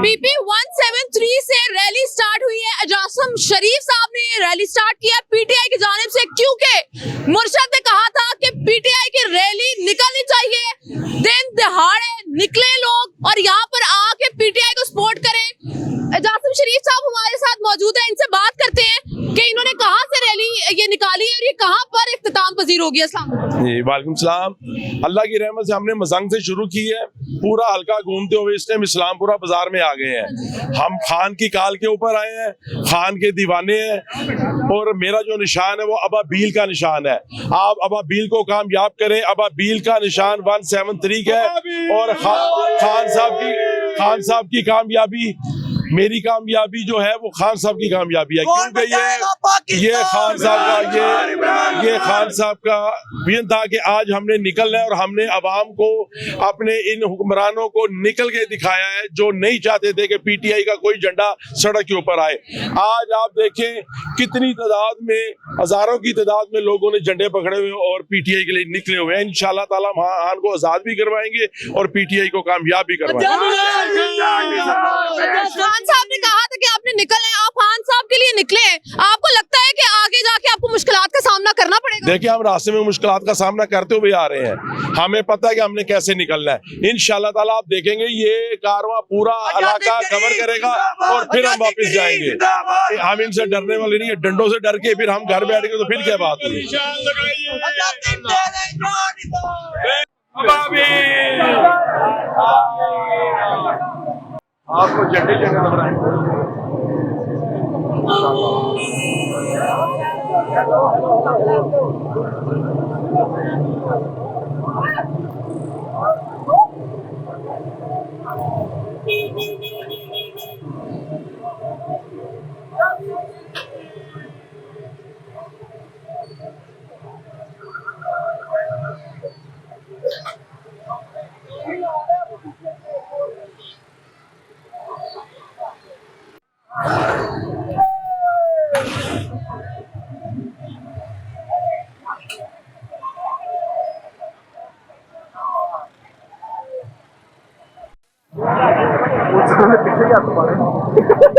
PP 173 से rally start हुई है। एजाज़म शरीफ साहब ने रैली स्टार्ट किया पीटीआई की जानिब से, क्योंकि मुर्शद ने कहा था कि पीटीआई की रैली निकलनी चाहिए। दिन दहाड़े निकले लोग और यहाँ पर आके पीटीआई को सपोर्ट करें। एजाज़म शरीफ साहब हमारे साथ मौजूद है, इनसे बात करते हैं कि इन्होंने कहाँ से रैली ये निकाली है और ये कहाँ पर इख्तिताम पजीर होगी। अस्सलाम वालेकुम सलाम। अल्लाह की रहमत से हमने मजंग से शुरू की है, पूरा हल्का घूमते हुए इस टाइम इस्लामपुरा बाजार में आ गए हैं। हम खान की काल के ऊपर आए हैं, खान के दीवाने हैं और मेरा जो निशान है वो अबाबील का निशान है। आप अबाबील को कामयाब करें। अबाबील का निशान 173 है और खान साहब की कामयाबी, मेरी कामयाबी जो है वो खान साहब की कामयाबी है, क्योंकि ये खान साहब का विजन था कि आज हमने निकलना है और हमने अवाम को, अपने इन हुक्मरानों को निकल के दिखाया है जो नहीं चाहते थे कि पीटीआई का कोई झंडा सड़क के ऊपर आए। आज आप देखें कितनी तादाद में, हजारों की तादाद में लोगों ने झंडे पकड़े हुए और पीटीआई के लिए निकले हुए हैं। इंशाल्लाह ताला खान को आजाद भी करवाएंगे और पीटीआई को कामयाब भी करवाएंगे। खान साहब ने कहा था कि आपने निकलना है, आप खान साहब के लिए निकले हैं। आपको लगता है कि आगे जाके आपको मुश्किलात का सामना करना पड़ेगा? देखिए, हम रास्ते में मुश्किलात का सामना करते हुए आ रहे हैं। हमें पता है कि हमने कैसे निकलना है। इंशाल्लाह ताला आप देखेंगे ये कारवां पूरा इलाका कवर करेगा और फिर हम वापस जाएंगे। हम इनसे डरने वाले नहीं है। डंडों से डर के फिर हम घर बैठेंगे तो फिर क्या बात होगी। आपको झंडे लग रहा है। पीछे